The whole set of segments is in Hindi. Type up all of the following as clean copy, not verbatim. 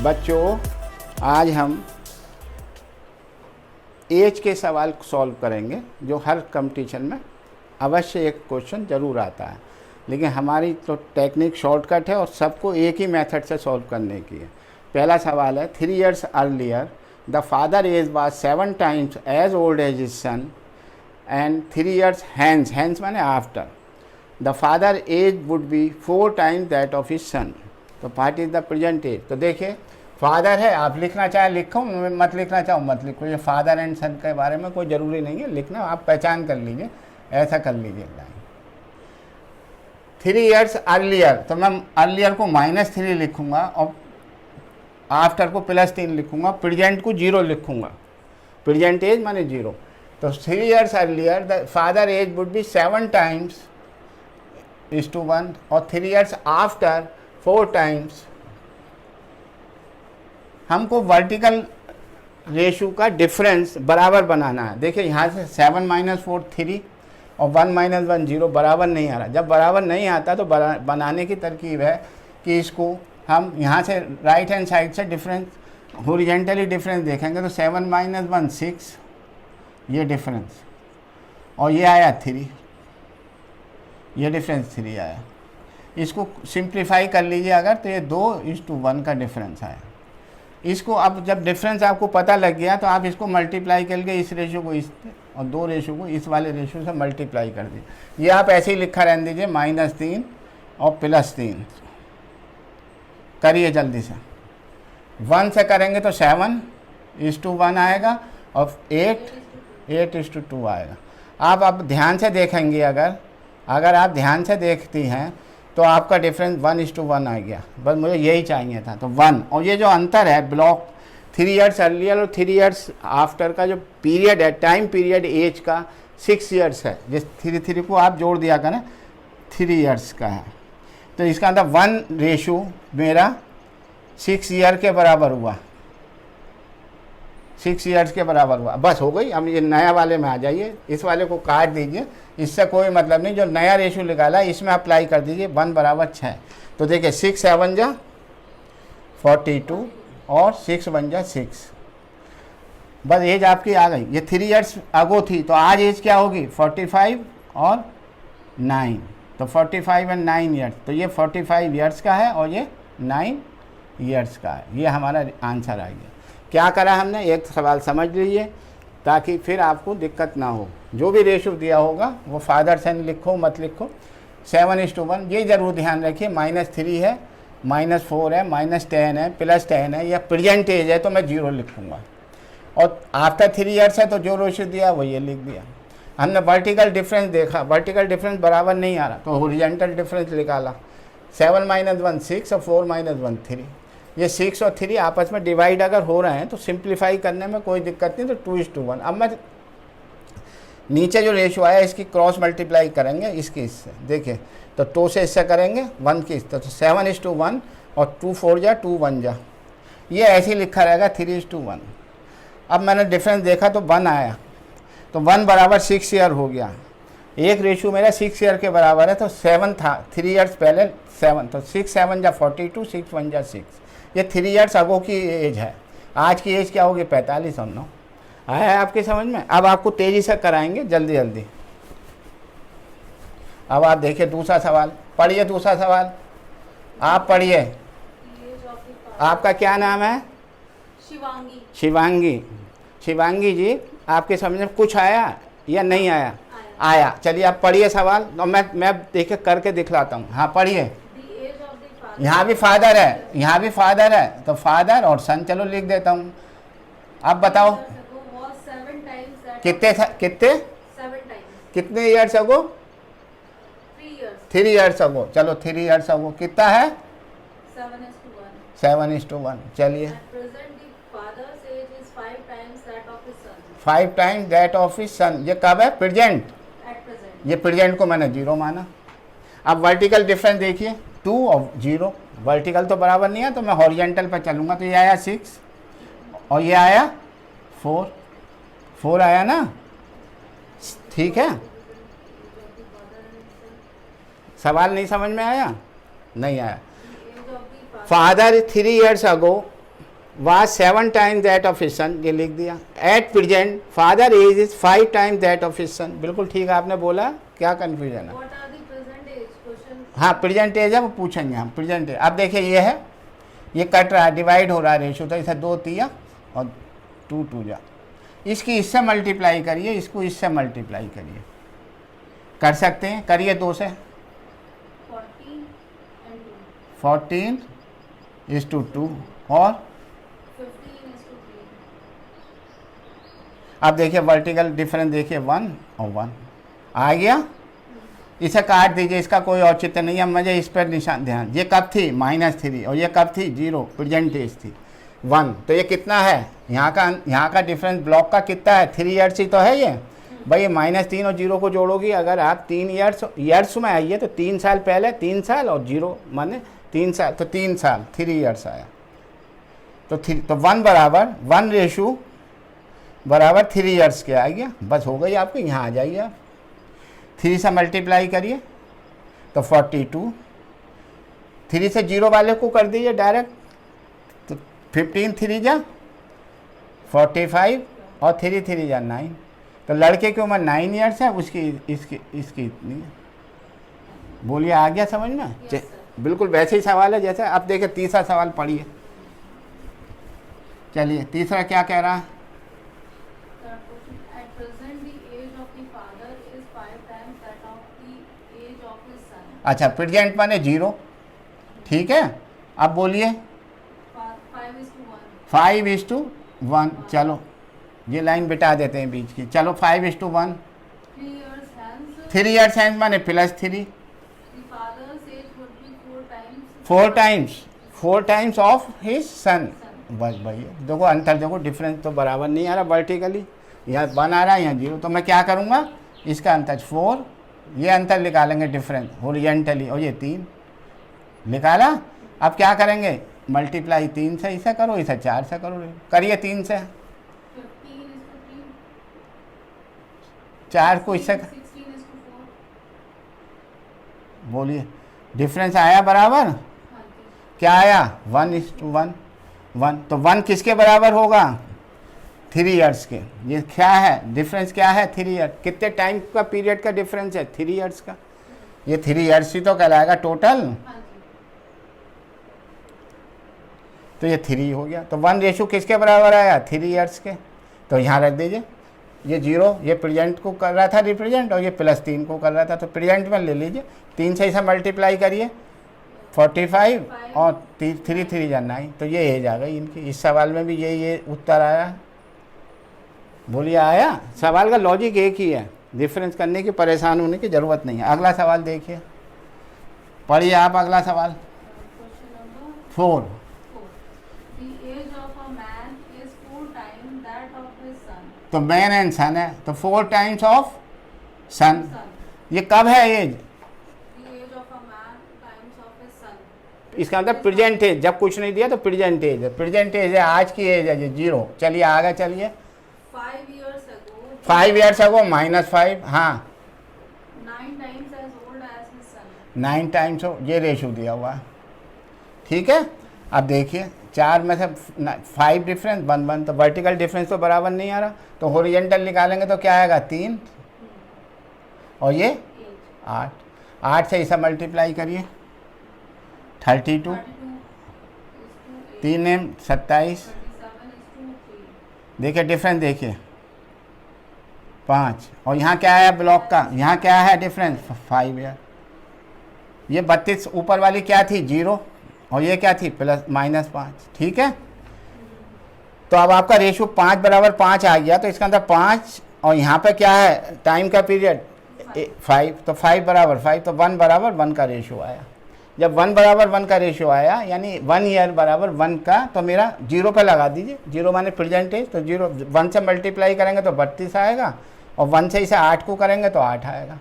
बच्चों, आज हम एज के सवाल सॉल्व करेंगे जो हर कंपटीशन में अवश्य एक क्वेश्चन ज़रूर आता है, लेकिन हमारी तो टेक्निक शॉर्टकट है और सबको एक ही मेथड से सॉल्व करने की है। पहला सवाल है, 3 years earlier the father age was 7 times as old as his son and 3 years hence माने after the father age would be 4 times that of his son. तो what is the present age? तो देखिए, फादर है, आप लिखना चाहे लिखो, मत लिखना चाहो मत लिखो। ये फादर एंड सन के बारे में कोई ज़रूरी नहीं है लिखना, आप पहचान कर लीजिए, ऐसा कर लीजिए लाइन। 3 years अर्लियर, तो मैं अर्लियर को -3 लिखूंगा और आफ्टर को +3 लिखूंगा, प्रेजेंट को 0 लिखूंगा। प्रेजेंट एज माने 0। तो 3 years earlier the father age would be 7 times is to 1 और 3 years आफ्टर 4 times। हमको वर्टिकल रेशो का डिफरेंस बराबर बनाना है। देखिए यहाँ से 7 - 4 3 और 1 - 1 0 बराबर नहीं आ रहा। जब बराबर नहीं आता तो बनाने की तरकीब है कि इसको हम यहाँ से राइट हैंड साइड से डिफरेंस हॉरिजॉन्टली डिफरेंस देखेंगे तो 7 - 1 6 ये डिफरेंस, और ये आया 3, ये डिफरेंस 3 आया। इसको सिंप्लीफाई कर लीजिए अगर, तो ये 2:1 का डिफरेंस आया। इसको अब जब डिफरेंस आपको पता लग गया तो आप इसको मल्टीप्लाई करके इस रेशो को इस और 2 रेशो को इस वाले रेशो से मल्टीप्लाई कर दीजिए। ये आप ऐसे ही लिखा रहने दीजिए, -3 और +3 करिए जल्दी से। 1 से करेंगे तो 7:1 आएगा और 8:2 आएगा। आप अब ध्यान से देखेंगे, अगर आप ध्यान से देखती हैं तो आपका डिफरेंस 1:1 आ गया। बस मुझे यही चाहिए था, तो 1। और ये जो अंतर है ब्लॉक 3 years अर्लियर और 3 years आफ्टर का जो पीरियड है, टाइम पीरियड एज का 6 years है। जिस 3 को आप जोड़ दिया करें, 3 years का है, तो इसका अंदर 1 रेशो मेरा 6 year के बराबर हुआ, 6 years के बराबर हुआ। बस हो गई। अब ये नया वाले में आ जाइए, इस वाले को काट दीजिए, इससे कोई मतलब नहीं। जो नया रेशो निकाला इसमें अप्लाई कर दीजिए, 1 = 6। तो देखिए 6 × 7 = 42 और 6 × 1 = 6। बस एज आपकी आ गई। ये 3 years अगो थी, तो आज एज क्या होगी? 45 और 9, तो 45 and 9 years। तो ये 45 years का है और ये 9 years का है। ये हमारा आंसर आ गया। क्या करा हमने, एक सवाल समझ लीजिए ताकि फिर आपको दिक्कत ना हो। जो भी रेशो दिया होगा वो फादर सन लिखो मत लिखो। 7:1 ये ज़रूर ध्यान रखिए। -3 है, -4 है, -10 है, +10 है, या प्रेजेंट एज है तो मैं 0 लिखूँगा। और आफ्टर 3 years है तो जो रेशो दिया वो ये लिख दिया। हमने वर्टिकल डिफरेंस देखा, वर्टिकल डिफरेंस बराबर नहीं आ रहा तो हॉरिजॉन्टल डिफरेंस निकाला। 7 - 1 6 और 4 - 1 3। ये 6 और 3 आपस में डिवाइड अगर हो रहे हैं तो सिंप्लीफाई करने में कोई दिक्कत नहीं, तो 2:1। अब मैं नीचे जो रेशो आया इसकी क्रॉस मल्टीप्लाई करेंगे इसकी इससे। देखिए, तो 2 से इससे करेंगे 1 की, तो 7:1 और 2 4 जा 2 1 जा, ये ऐसे ही लिखा रहेगा 3:1। अब मैंने डिफरेंस देखा तो 1 आया, तो 1 = 6 year हो गया। एक रेशो मेरा 6 year के बराबर है, तो 7 था 3 years पहले 7, तो 6 × 7 = 42, 6 × 1 = 6। ये 3 years अगो की एज है। आज की एज क्या होगी? 45 और 9। आया है आपकी समझ में? अब आपको तेज़ी से कराएंगे, जल्दी जल्दी। अब आप देखिए दूसरा सवाल, पढ़िए दूसरा सवाल, आप पढ़िए। आपका क्या नाम है? शिवांगी। शिवांगी। शिवांगी जी, आपके समझ में कुछ आया या नहीं आया? आया। चलिए आप पढ़िए सवाल, और मैं देखिए करके दिखलाता हूँ। हाँ पढ़िए। यहाँ भी फादर है, यहाँ भी फादर है, तो फादर और सन चलो लिख देता हूँ। अब बताओ कितने 7 कितने ईयर्स अगो? 3 years अगो। चलो 3 years अगो कितना है? 7:1। चलिए 5 times दैट ऑफ हिज सन। ये कब है? प्रेजेंट। ये प्रेजेंट को मैंने 0 माना। अब वर्टिकल डिफरेंस देखिए, 2 और 0। वर्टिकल तो बराबर नहीं है तो मैं हॉरिजॉन्टल पर चलूँगा, तो ये आया 6 और ये आया 4 आया ना? ठीक है, सवाल नहीं समझ में आया? नहीं आया। Father 3 years ago was 7 times that of his son, ये लिख दिया. At present father age is 5 times that of his son. बिल्कुल ठीक आपने बोला, क्या कंफ्यूजन है? What are the present age? Question. हाँ प्रेजेंट एज है, वो पूछेंगे हम प्रेजेंट एज. अब देखिए ये है, ये कट रहा है, डिवाइड हो रहा है रेशो, तो इसे 2 तिया और 2 2 जा. इसकी इससे मल्टीप्लाई करिए, इसको इससे मल्टीप्लाई करिए. कर सकते हैं, करिए 2 से. 14 and 2. 14:2 और 15:3. अब देखिए वर्टिकल डिफरेंस देखिए 1 और 1 आ गया. इसे काट दीजिए, इसका कोई औचित्य नहीं है. मुझे इस पर निशान ध्यान, ये कब थी -3 और ये कब थी 0, प्रेजेंट एज थी 1. तो ये कितना है, यहाँ का डिफरेंस ब्लॉक का कितना है, 3 ईयर्स ही तो है ये भाई. ये -3 और 0 को जोड़ोगी, अगर आप 3 ईयर्स में आइए तो 3 साल पहले 3 साल और 0 माने 3 साल, तो 3 साल 3 ईयर्स आया. तो 1 बराबर 1 रेशू बराबर 3 ईयर्स के आ गया. बस हो गई आपको, यहाँ आ जाइए आप 3 से मल्टीप्लाई करिए तो 42. 3 से 0 वाले को कर दीजिए डायरेक्ट, तो 15 3 जा 45 और 3 3 जा 9. तो लड़के की उम्र 9 ईयर्स है, उसकी इसकी इतनी है. बोलिए आ गया समझ में? Yes, sir. बिल्कुल वैसे ही सवाल है जैसे. अब देखिए तीसरा सवाल पढ़िए. चलिए तीसरा क्या कह रहा है? Third question. At present, the age of the father is 5 times that of the age of his son. अच्छा प्रेजेंट माने 0, ठीक है. अब बोलिए 5:1. चलो ये लाइन बिठा देते हैं बीच की. चलो 5:1. 3 years hence, 3 ईयर्स हैंस माने +3. the father's age would be 4 times. 4 times of his सन. बस भैया देखो अंतर, देखो डिफरेंस तो बराबर नहीं आ रहा वर्टिकली. यहाँ 1 आ रहा है, यहाँ 0. तो मैं क्या करूँगा, इसका अंतर 4, ये अंतर निकालेंगे डिफरेंस हॉरिजॉन्टली, और ये 3 निकाला. अब क्या करेंगे, मल्टीप्लाई 3 से इसे करो, इसे 4 से करो. करिए 3 से 15:3. 4 को इससे 16:4. बोलिए डिफरेंस आया बराबर. हाँ जी. क्या आया 1:1. 1 तो 1 किसके बराबर होगा, 3 ईयर्स के. ये क्या है डिफरेंस, क्या है 3 ईयर. कितने टाइम का पीरियड का डिफरेंस है, 3 ईयर्स का. ये 3 ईयर्स ही तो कहलाएगा टोटल. हाँ जी. तो ये 3 हो गया. तो 1 रेशो किसके बराबर आया, 3 ईयर्स के. तो यहाँ रख दीजिए. ये 0 ये प्रेजेंट को कर रहा था रिप्रेजेंट, और ये +3 को कर रहा था. तो प्रेजेंट में ले लीजिए, 3 से इसे मल्टीप्लाई करिए 45 और 3 3 जा 9. तो ये एज आ गई इनकी. इस सवाल में भी ये उत्तर आया. बोलिए आया. सवाल का लॉजिक एक ही है, डिफरेंस करने की परेशान होने की ज़रूरत नहीं है. अगला सवाल देखिए, पढ़िए आप अगला सवाल. Question number 4. 4. The age of a man is 4 times that of his son. तो मैन एंड सन है, तो 4 टाइम्स ऑफ सन. Son. ये कब है as, The age of a man times of his son. इसका मतलब प्रेजेंट एज. जब कुछ नहीं दिया तो प्रेजेंट एज है. प्रेजेंट एज है, आज की एज है ये 0. चलिए आगे चलिए. 5 years ago. 5 years ago -5. हाँ 9 times as old as his son. 9 times हो, ये रेशो दिया हुआ है, ठीक है. अब देखिए 4 में से 5 डिफरेंस 1 1. तो वर्टिकल डिफरेंस तो बराबर नहीं आ रहा. तो हॉरिजॉन्टल निकालेंगे तो क्या आएगा 3, और ये Age. 8. 8 से इसे मल्टीप्लाई करिए 32. 32 is to 8. 3 M 27. 37 is to 3. देखिए डिफरेंस देखिए 5. और यहाँ क्या है ब्लॉक का, यहाँ क्या है डिफरेंस 5 ईयर. ये 32 ऊपर वाली क्या थी 0, और ये क्या थी -5. ठीक है. तो अब आपका रेशो 5 बराबर 5 आ गया. तो इसका अंदर 5, और यहाँ पे क्या है टाइम का पीरियड 5. तो 5 बराबर 5, तो 1 बराबर 1 का रेशो आया. जब 1 बराबर 1 का रेशो आया, यानी 1 ईयर बराबर 1 का, तो मेरा 0 पे लगा दीजिए. 0 माने प्रेजेंट एज. तो 0 1 से मल्टीप्लाई करेंगे तो 32 आएगा, और 1 से इसे 8 को करेंगे तो 8 आएगा.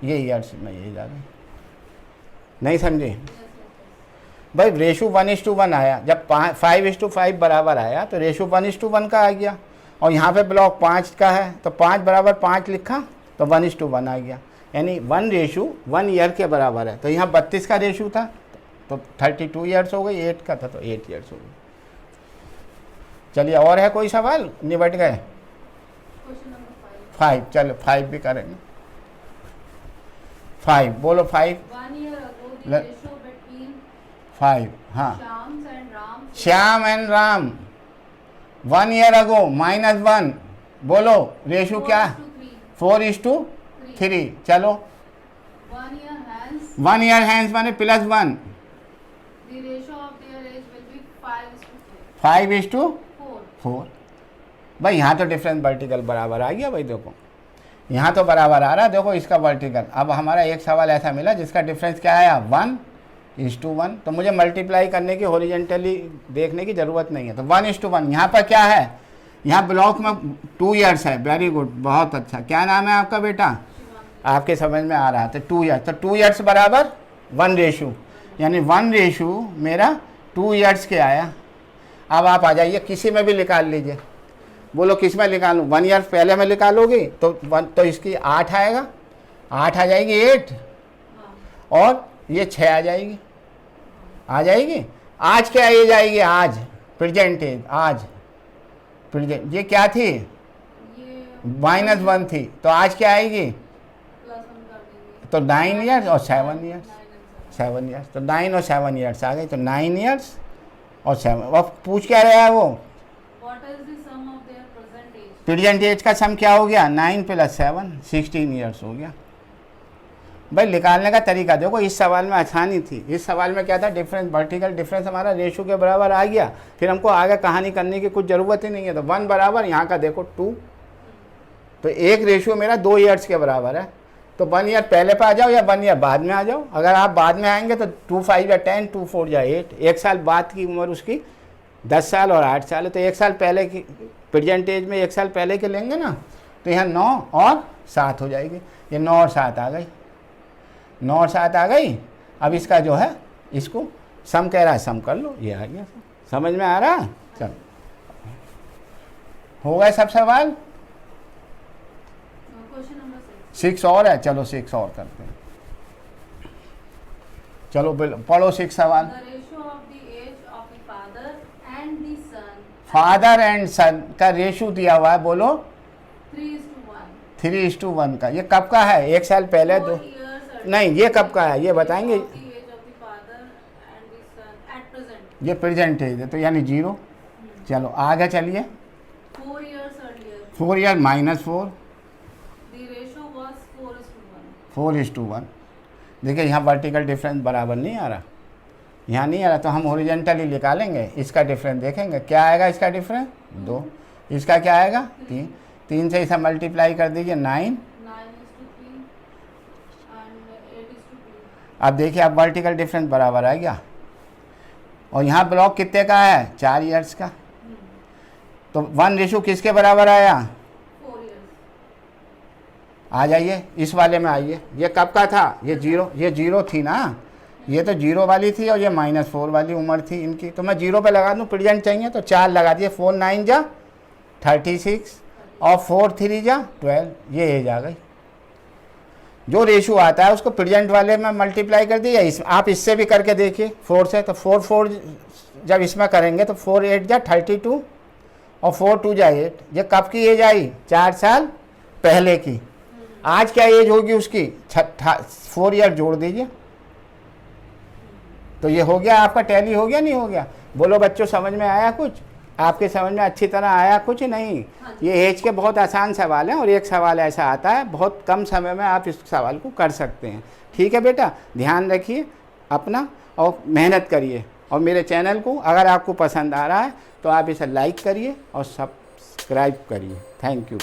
ये ईयर्स में यही जा गई. नहीं समझे भाई. रेशो 1:1 आया. जब 5:5 बराबर आया तो रेशो 1:1 का आ गया. और यहाँ पे ब्लॉक 5 का है, तो 5 बराबर 5 लिखा तो 1:1 आ गया. यानी 1 रेशो 1 ईयर के बराबर है. तो यहाँ 32 का रेशो था तो 32 ईयर्स हो गई. 8 का था तो 8 ईयर्स हो गई. चलिए और है कोई सवाल, निबट गए? Question number 5. 5, चलो 5 भी करेंगे. 5 बोलो 5. 1 year ago, the Let- ratio between 5 हाँ. Shyams and Rams Shyam and Ram 1 year ago -1. बोलो रेशो क्या? 4:3. चलो 1 year hence, 1 ईयर हैंस माने +1. the ratio of their age will be 5:4. 5:4. भाई यहाँ तो डिफरेंस वर्टिकल बराबर आ गया भाई. देखो यहाँ तो बराबर आ रहा है. देखो इसका वर्टिकल. अब हमारा एक सवाल ऐसा मिला जिसका डिफरेंस क्या आया 1:1. तो मुझे मल्टीप्लाई करने की हॉरिजॉन्टली देखने की ज़रूरत नहीं है. तो 1:1. यहाँ पर क्या है? यहाँ ब्लॉक में 2 ईयर्स है. वेरी गुड, बहुत अच्छा. क्या नाम है आपका बेटा? आपके समझ में आ रहा है. तो 2 ईयर्स. तो 2 ईयर्स बराबर 1 रेशो, यानी 1 रेशो मेरा 2 ईयर्स के आया. अब आप आ जाइए किसी में भी निकाल लीजिए. बोलो किस में निकालूँ? 1 ईयर पहले में निकालोगे तो इसकी 8 आएगा. 8 आ जाएगी 8 और ये 6 आ जाएगी. आ जाएगी. आज क्या एज आएगी? आज प्रेजेंट एज. आज प्रेजेंट ये क्या थी? ये -1 थी. तो आज क्या आएगी? प्लस 1 कर देंगे. तो 9 ईयर्स और 7 ईयर्स. 9 and 7. 7 ईयर्स. तो 9 और 7 ईयर्स आ गई. तो 9 ईयर्स और 7. अब पूछ क्या रहा है वो? What is the sum of their present age? Present age का सम क्या हो गया? 9 + 7 16 ईयर्स हो गया. भाई निकालने का तरीका देखो. इस सवाल में आसानी थी. इस सवाल में क्या था? डिफरेंस वर्टिकल डिफरेंस हमारा रेशो के बराबर आ गया. फिर हमको आगे कहानी करने की कुछ ज़रूरत ही नहीं है. तो 1 बराबर यहाँ का देखो 2. तो एक रेशो मेरा 2 ईयर्स के बराबर है. तो 1 ईयर पहले पे आ जाओ या 1 ईयर बाद में आ जाओ. अगर आप बाद में आएंगे तो 2 5 या 10, 2 4 या 8. 1 साल बाद की उम्र उसकी 10 साल और 8 साल है. तो 1 साल पहले की प्रेजेंट एज में 1 साल पहले के लेंगे ना, तो यहाँ 9 और 7 हो जाएगी. ये 9 और 7 आ गई. 9 और 7 आ गई. अब इसका जो है इसको सम कह रहा है, सम कर लो. ये आ गया. समझ में आ रहा? चलो हो गए सब सवाल. Question number 6. 6 और है. चलो 6 और करते हैं. चलो पढ़ो 6 सवाल. The ratio of the age of the father and the son. Father and son का रेशो दिया हुआ है. बोलो 3:1. 3:1 का. ये कब का है? 1 साल पहले 2 नहीं, ये कब का है ये बताएंगे. The age of the father and the son at present. ये प्रेजेंट एज है तो यानी 0. चलो आगे चलिए. 4 years earlier, 4 year -4. the ratio was 4:1. 4:1. देखिए यहाँ वर्टिकल डिफरेंस बराबर नहीं आ रहा. यहाँ नहीं आ रहा तो हम हॉरिजॉन्टली निकालेंगे. इसका डिफरेंस देखेंगे क्या आएगा. इसका डिफरेंस 2. इसका क्या आएगा? 3. 3 से इसे मल्टीप्लाई कर दीजिए 9. 9:3 and 8:2. अब देखिए अब वर्टिकल डिफरेंस बराबर आ गया. और यहाँ ब्लॉक कितने का है? 4 ईयर्स का. तो 1 रेशो किसके बराबर आया? 4 years. आ जाइए इस वाले में आइए. ये कब का था? ये 0. ये 0 थी ना. ये तो 0 वाली थी और ये -4 वाली उम्र थी इनकी. तो मैं 0 पे लगा दूँ. प्रेजेंट चाहिए तो 4 लगा दिए. 4 9 जा 36 और 4 3 जा 12. ये एज आ गई. जो रेशो आता है उसको प्रेजेंट वाले में मल्टीप्लाई कर दिया. आप इससे भी करके देखिए 4 से. तो 4 जब इसमें करेंगे तो 4 8 जा 32 और 4 2 जा 8. ये कब की एज आई? 4 साल पहले की. आज क्या एज होगी उसकी? 4 ईयर जोड़ दीजिए. तो ये हो गया आपका. टैली हो गया नहीं हो गया? बोलो बच्चों समझ में आया कुछ? आपके समझ में अच्छी तरह आया कुछ? नहीं. ये एज के बहुत आसान सवाल हैं और एक सवाल ऐसा आता है बहुत कम समय में आप इस सवाल को कर सकते हैं. ठीक है बेटा, ध्यान रखिए अपना और मेहनत करिए. और मेरे चैनल को अगर आपको पसंद आ रहा है तो आप इसे लाइक करिए और सब्सक्राइब करिए. Thank you.